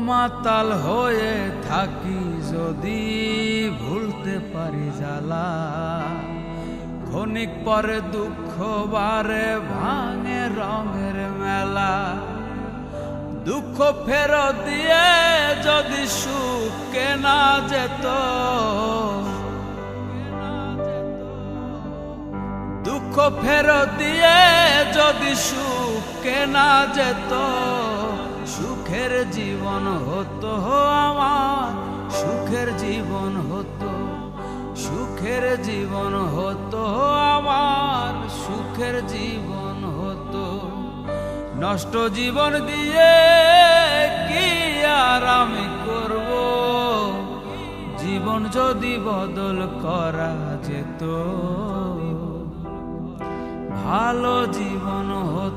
মাতাল হয়ে থাকি যদি ভুলতে পারি জ্বালা, ক্ষণিক পরে দুঃখ বারে ভাঙে রঙের মেলা। দুঃখ ফেরত দিয়ে যদি সুখ কেনা যেত, দুঃখ ফেরত দিয়ে যদি সুখ কেনা যেত, সুখের জীবন হতো আমার, সুখের জীবন হতো, সুখের জীবন হতো আমার, সুখের জীবন হতো। নষ্ট জীবন দিয়ে কি আর আমি করব, জীবন যদি বদল করা যেত, ভালো জীবন হতো।